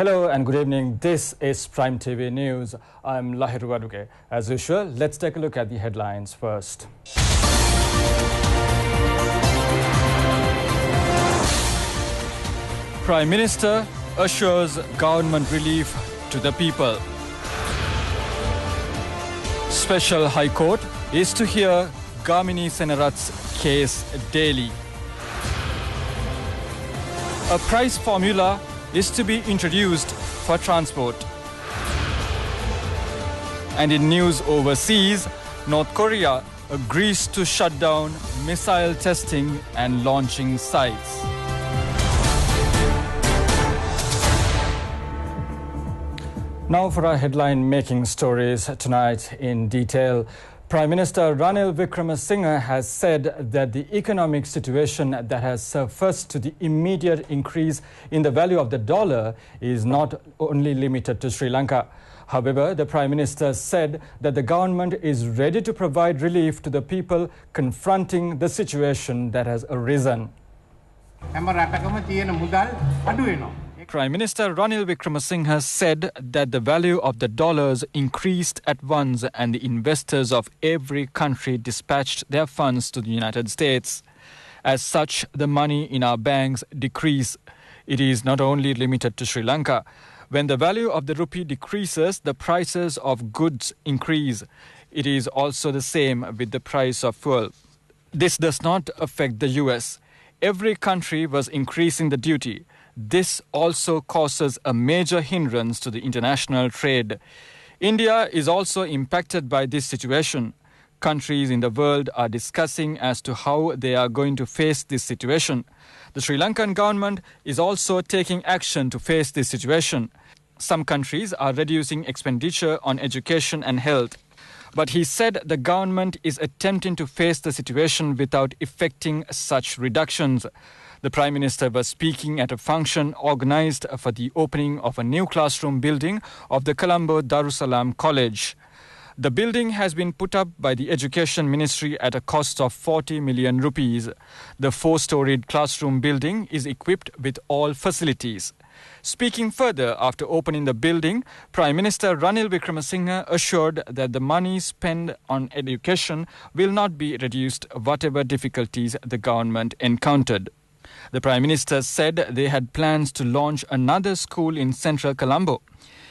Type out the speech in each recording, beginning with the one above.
Hello and good evening. This is Prime TV News. I'm Lahiru Waduke. As usual, let's take a look at the headlines first. Prime Minister assures government relief to the people. Special High Court is to hear Gamini Senarath's case daily. A price formula is to be introduced for transport. And in news overseas, North Korea agrees to shut down missile testing and launching sites. Now for our headline-making stories tonight in detail. Prime Minister Ranil Wickremesinghe has said that the economic situation that has surfaced to the immediate increase in the value of the dollar is not only limited to Sri Lanka. However, the Prime Minister said that the government is ready to provide relief to the people confronting the situation that has arisen. Prime Minister Ranil Wickremesinghe said that the value of the dollars increased at once and the investors of every country dispatched their funds to the United States. As such, the money in our banks decrease. It is not only limited to Sri Lanka. When the value of the rupee decreases, the prices of goods increase. It is also the same with the price of fuel. This does not affect the US. Every country was increasing the duty. This also causes a major hindrance to the international trade. India is also impacted by this situation. Countries in the world are discussing as to how they are going to face this situation. The Sri Lankan government is also taking action to face this situation. Some countries are reducing expenditure on education and health. But he said the government is attempting to face the situation without effecting such reductions. The Prime Minister was speaking at a function organized for the opening of a new classroom building of the Colombo Darussalam College. The building has been put up by the Education Ministry at a cost of 40 million rupees. The four-storied classroom building is equipped with all facilities. Speaking further after opening the building, Prime Minister Ranil Wickremesinghe assured that the money spent on education will not be reduced whatever difficulties the government encountered. The Prime Minister said they had plans to launch another school in central Colombo.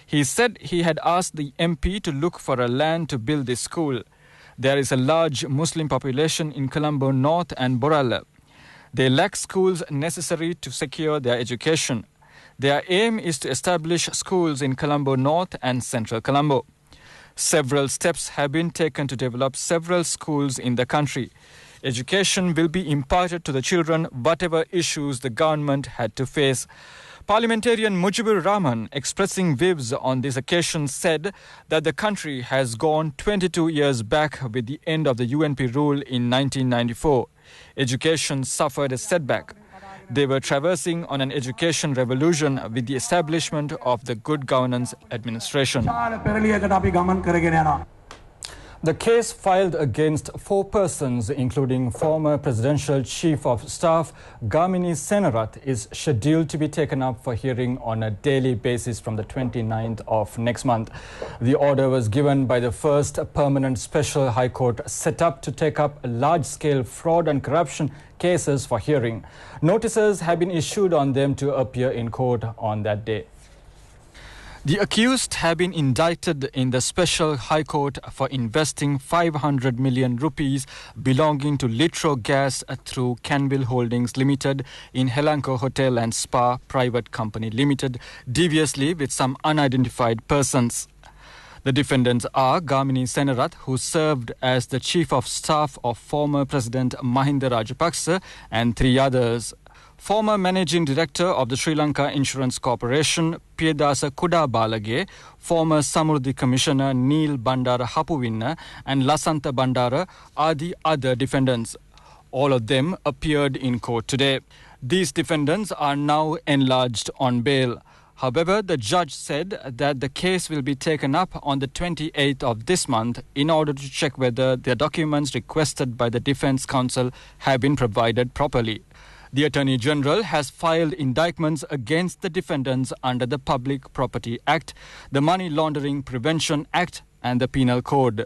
He said he had asked the MP to look for a land to build this school. There is a large Muslim population in Colombo North and Borala. They lack schools necessary to secure their education. Their aim is to establish schools in Colombo North and central Colombo. Several steps have been taken to develop several schools in the country. Education will be imparted to the children whatever issues the government had to face. Parliamentarian Mujibur Rahman, expressing views on this occasion, said that the country has gone 22 years back with the end of the UNP rule in 1994. Education suffered a setback. They were traversing on an education revolution with the establishment of the Good Governance Administration. The case filed against 4 persons, including former Presidential Chief of Staff Gamini Senarath, is scheduled to be taken up for hearing on a daily basis from the 29th of next month. The order was given by the first permanent Special High Court set up to take up large-scale fraud and corruption cases for hearing. Notices have been issued on them to appear in court on that day. The accused have been indicted in the Special High Court for investing 500 million rupees belonging to Litro Gas through Canville Holdings Limited in Helanco Hotel and Spa Private Company Limited, deviously with some unidentified persons. The defendants are Gamini Senarath, who served as the Chief of Staff of former President Mahinda Rajapaksa, and 3 others. Former Managing Director of the Sri Lanka Insurance Corporation, Piyadasa Kudabalage, former Samurdhi Commissioner Neil Bandara Hapuwinna and Lasantha Bandara are the other defendants. All of them appeared in court today. These defendants are now enlarged on bail. However, the judge said that the case will be taken up on the 28th of this month in order to check whether the documents requested by the Defence Counsel have been provided properly. The Attorney General has filed indictments against the defendants under the Public Property Act, the Money Laundering Prevention Act and the Penal Code.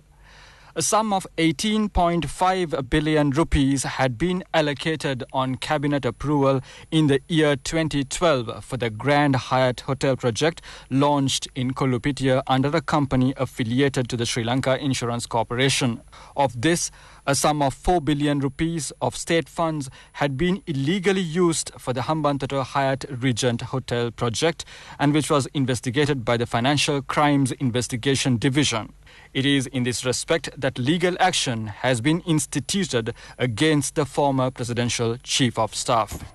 A sum of 18.5 billion rupees had been allocated on cabinet approval in the year 2012 for the Grand Hyatt Hotel project launched in Kollupitia under a company affiliated to the Sri Lanka Insurance Corporation. Of this, a sum of 4 billion rupees of state funds had been illegally used for the Hambantota Hyatt Regent Hotel project and which was investigated by the Financial Crimes Investigation Division. It is in this respect that legal action has been instituted against the former presidential chief of staff.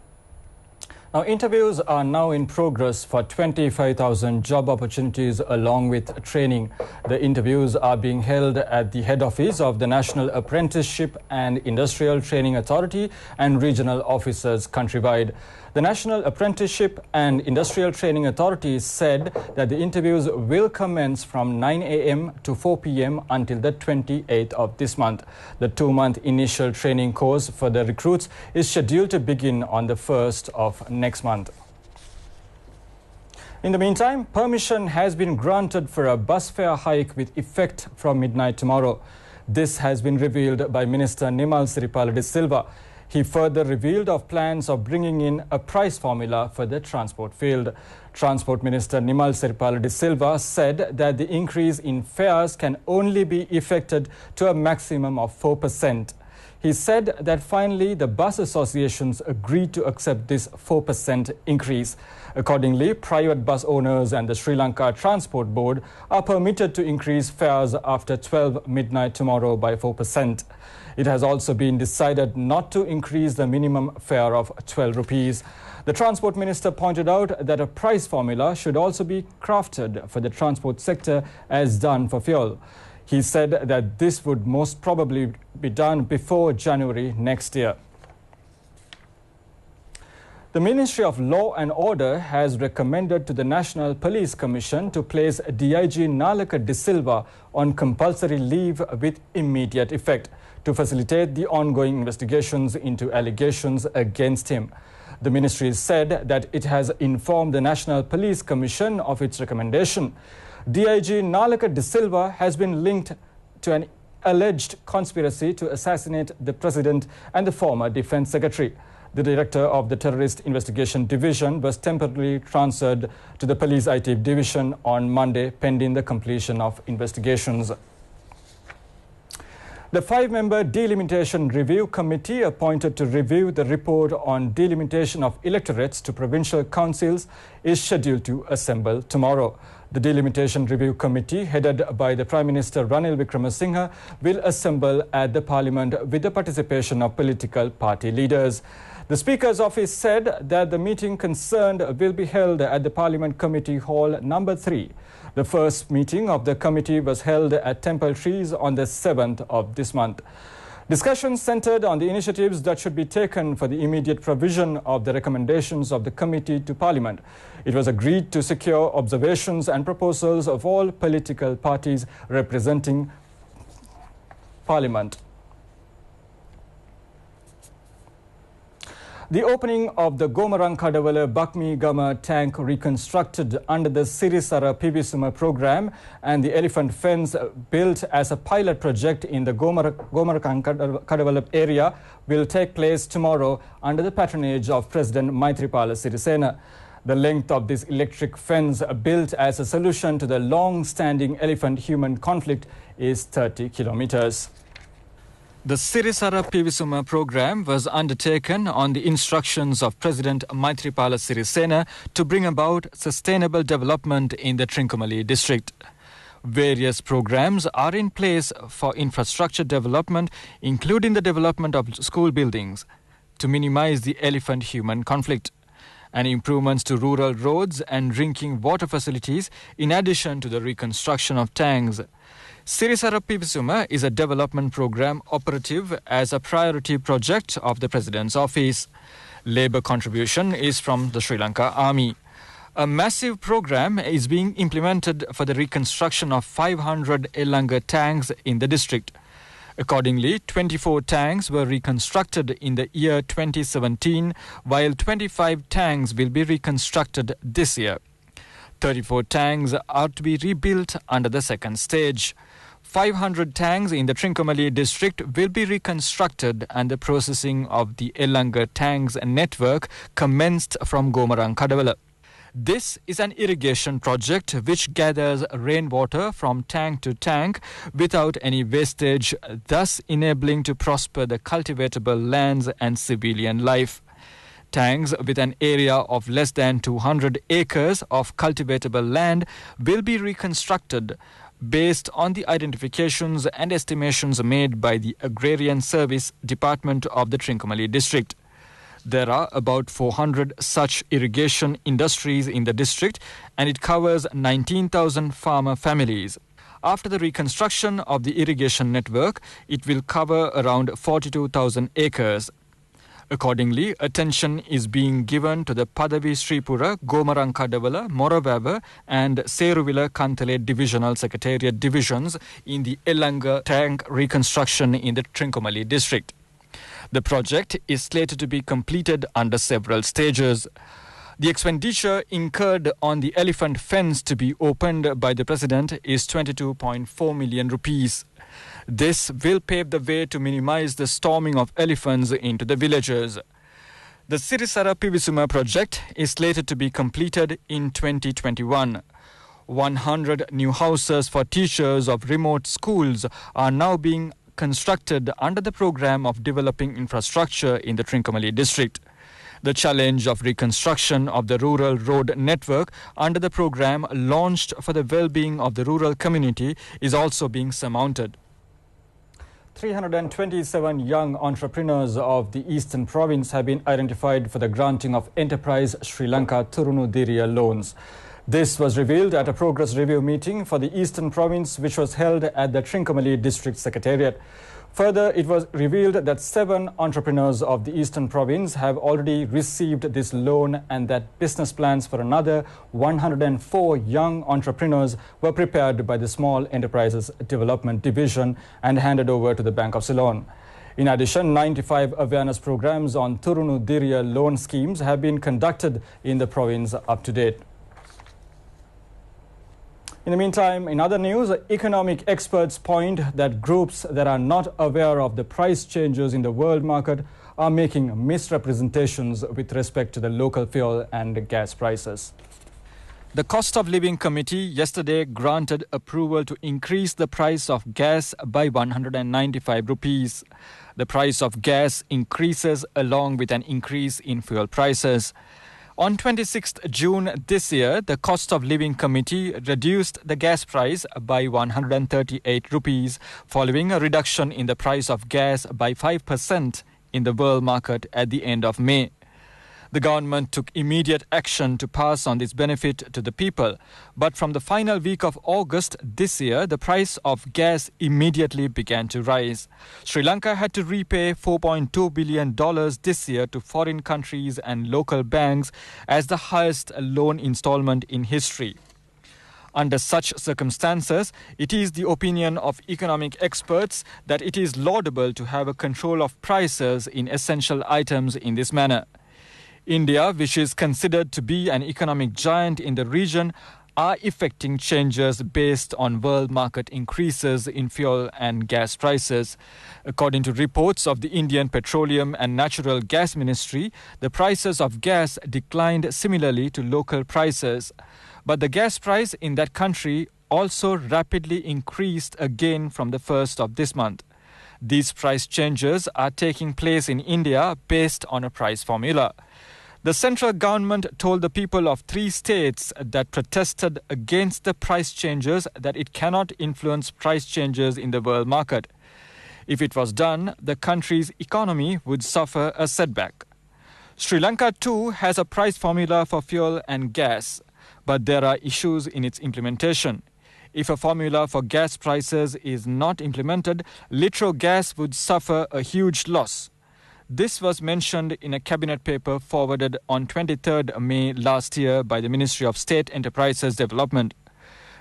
Now, interviews are now in progress for 25,000 job opportunities along with training. The interviews are being held at the head office of the National Apprenticeship and Industrial Training Authority and regional offices countrywide. The National Apprenticeship and Industrial Training Authority said that the interviews will commence from 9 a.m. to 4 p.m. until the 28th of this month. The 2-month initial training course for the recruits is scheduled to begin on the 1st of next month. In the meantime, permission has been granted for a bus fare hike with effect from midnight tomorrow. This has been revealed by Minister Nimal Siripala de Silva. He further revealed of plans of bringing in a price formula for the transport field. Transport Minister Nimal Siripala de Silva said that the increase in fares can only be effected to a maximum of 4%. He said that finally the bus associations agreed to accept this 4% increase. Accordingly, private bus owners and the Sri Lanka Transport Board are permitted to increase fares after 12 midnight tomorrow by 4%. It has also been decided not to increase the minimum fare of 12 rupees. The Transport Minister pointed out that a price formula should also be crafted for the transport sector as done for fuel. He said that this would most probably be done before January next year. The Ministry of Law and Order has recommended to the National Police Commission to place DIG Nalaka De Silva on compulsory leave with immediate effect to facilitate the ongoing investigations into allegations against him. The ministry said that it has informed the National Police Commission of its recommendation. DIG Nalaka De Silva has been linked to an alleged conspiracy to assassinate the President and the former Defence Secretary. The director of the Terrorist Investigation Division was temporarily transferred to the Police IT Division on Monday, pending the completion of investigations. The 5-member Delimitation Review Committee appointed to review the report on delimitation of electorates to provincial councils is scheduled to assemble tomorrow. The Delimitation Review Committee, headed by the Prime Minister Ranil Wickremesinghe, will assemble at the Parliament with the participation of political party leaders. The Speaker's office said that the meeting concerned will be held at the Parliament Committee Hall number 3. The first meeting of the committee was held at Temple Trees on the 7th of this month. Discussions centered on the initiatives that should be taken for the immediate provision of the recommendations of the committee to Parliament. It was agreed to secure observations and proposals of all political parties representing Parliament. The opening of the Gomarang Kadavala Bakmi Gama tank reconstructed under the Sirisara Pivisuma program and the elephant fence built as a pilot project in the Gomarang Kadavala area will take place tomorrow under the patronage of President Maithripala Sirisena. The length of this electric fence built as a solution to the long-standing elephant-human conflict is 30 kilometers. The Sirisara Pivisuma program was undertaken on the instructions of President Maithripala Sirisena to bring about sustainable development in the Trincomalee district. Various programs are in place for infrastructure development, including the development of school buildings, to minimize the elephant-human conflict, and improvements to rural roads and drinking water facilities, in addition to the reconstruction of tanks. Sirisara Pivisuma is a development program operative as a priority project of the President's office. Labour contribution is from the Sri Lanka Army. A massive program is being implemented for the reconstruction of 500 Elanga tanks in the district. Accordingly, 24 tanks were reconstructed in the year 2017, while 25 tanks will be reconstructed this year. 34 tanks are to be rebuilt under the second stage. 500 tanks in the Trincomalee district will be reconstructed, and the processing of the Elanga tanks network commenced from Gomarang-Kadavala. This is an irrigation project which gathers rainwater from tank to tank without any wastage, thus enabling to prosper the cultivatable lands and civilian life. Tanks with an area of less than 200 acres of cultivatable land will be reconstructed based on the identifications and estimations made by the Agrarian Service Department of the Trincomalee district. There are about 400 such irrigation industries in the district, and it covers 19,000 farmer families. After the reconstruction of the irrigation network, it will cover around 42,000 acres. Accordingly, attention is being given to the Padavi Sripura, Gomarang-Kadavala, Moravava and Seruvila Kantale Divisional Secretariat divisions in the Elanga tank reconstruction in the Trincomalee district. The project is slated to be completed under several stages. The expenditure incurred on the elephant fence to be opened by the President is 22.4 million rupees. This will pave the way to minimize the storming of elephants into the villages. The Sirisara Pivisuma project is slated to be completed in 2021. 100 new houses for teachers of remote schools are now being constructed under the program of developing infrastructure in the Trincomalee district. The challenge of reconstruction of the rural road network under the program launched for the well-being of the rural community is also being surmounted. 327 young entrepreneurs of the Eastern Province have been identified for the granting of Enterprise Sri Lanka Turunudiriya loans. This was revealed at a progress review meeting for the Eastern Province, which was held at the Trincomalee District Secretariat. Further, it was revealed that 7 entrepreneurs of the Eastern Province have already received this loan, and that business plans for another 104 young entrepreneurs were prepared by the Small Enterprises Development Division and handed over to the Bank of Ceylon. In addition, 95 awareness programs on Turunudiriya loan schemes have been conducted in the province up to date. In the meantime, in other news, economic experts point that groups that are not aware of the price changes in the world market are making misrepresentations with respect to the local fuel and gas prices. The Cost of Living Committee yesterday granted approval to increase the price of gas by 195 rupees. The price of gas increases along with an increase in fuel prices. On 26th June this year, the Cost of Living Committee reduced the gas price by 138 rupees following a reduction in the price of gas by 5% in the world market at the end of May. The government took immediate action to pass on this benefit to the people. But from the final week of August this year, the price of gas immediately began to rise. Sri Lanka had to repay $4.2 billion this year to foreign countries and local banks as the highest loan installment in history. Under such circumstances, it is the opinion of economic experts that it is laudable to have a control of prices in essential items in this manner. India, which is considered to be an economic giant in the region, are effecting changes based on world market increases in fuel and gas prices. According to reports of the Indian Petroleum and Natural Gas Ministry, the prices of gas declined similarly to local prices. But the gas price in that country also rapidly increased again from the 1st of this month. These price changes are taking place in India based on a price formula. The central government told the people of 3 states that protested against the price changes that it cannot influence price changes in the world market. If it was done, the country's economy would suffer a setback. Sri Lanka too has a price formula for fuel and gas, but there are issues in its implementation. If a formula for gas prices is not implemented, Litro Gas would suffer a huge loss. This was mentioned in a cabinet paper forwarded on 23rd May last year by the Ministry of State Enterprises Development.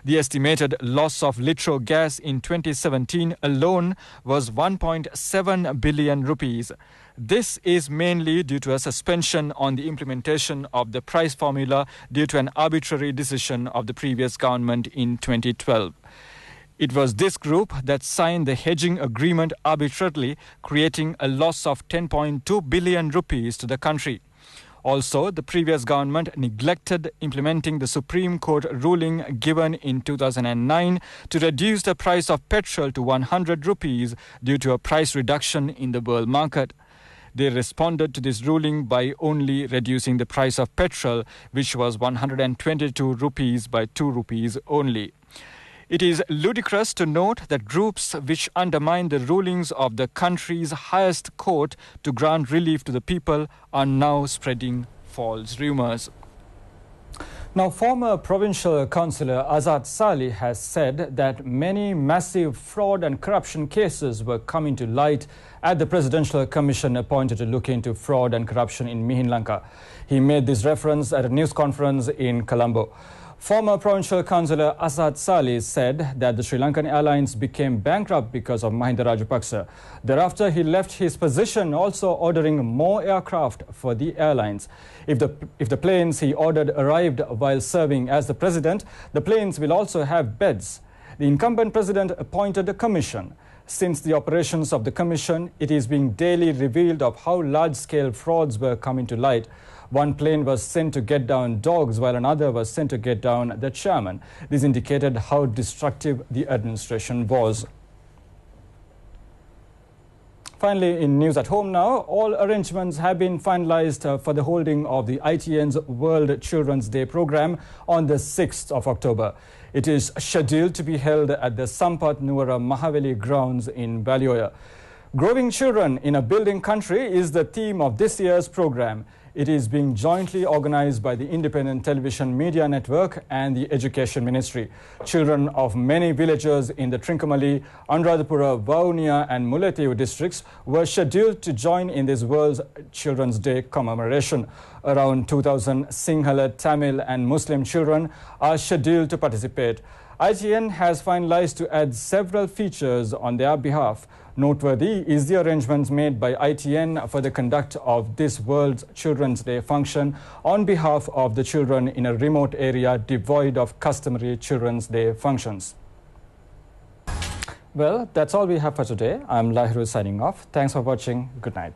The estimated loss of litro gas in 2017 alone was 1.7 billion rupees. This is mainly due to a suspension on the implementation of the price formula due to an arbitrary decision of the previous government in 2012. It was this group that signed the hedging agreement arbitrarily, creating a loss of 10.2 billion rupees to the country. Also, the previous government neglected implementing the Supreme Court ruling given in 2009 to reduce the price of petrol to 100 rupees due to a price reduction in the world market. They responded to this ruling by only reducing the price of petrol, which was 122 rupees by 2 rupees only. It is ludicrous to note that groups which undermine the rulings of the country's highest court to grant relief to the people are now spreading false rumors. Now, former provincial councillor Azad Salih has said that many massive fraud and corruption cases were coming to light at the Presidential Commission appointed to look into fraud and corruption in Mihin Lanka. He made this reference at a news conference in Colombo. Former provincial councillor Azad Salih said that the Sri Lankan Airlines became bankrupt because of Mahinda Rajapaksa. Thereafter, he left his position, also ordering more aircraft for the airlines. If the planes he ordered arrived while serving as the president, the planes will also have beds. The incumbent president appointed a commission. Since the operations of the commission, it is being daily revealed of how large-scale frauds were coming to light. One plane was sent to get down dogs, while another was sent to get down the chairman. This indicated how destructive the administration was. Finally, in news at home now, all arrangements have been finalized for the holding of the ITN's World Children's Day program on the 6th of October. It is scheduled to be held at the Sampath Nuwara Mahaveli grounds in Balioya. Growing children in a building country is the theme of this year's program. It is being jointly organized by the Independent Television Media Network and the Education Ministry. Children of many villages in the Trincomalee, Anuradhapura, Vavuniya and Mullaitivu districts were scheduled to join in this World Children's Day commemoration. Around 2,000 Sinhala, Tamil and Muslim children are scheduled to participate. ITN has finalized to add several features on their behalf. Noteworthy is the arrangements made by ITN for the conduct of this World Children's Day function on behalf of the children in a remote area devoid of customary Children's Day functions. Well, that's all we have for today. I'm Lahiru signing off. Thanks for watching. Good night.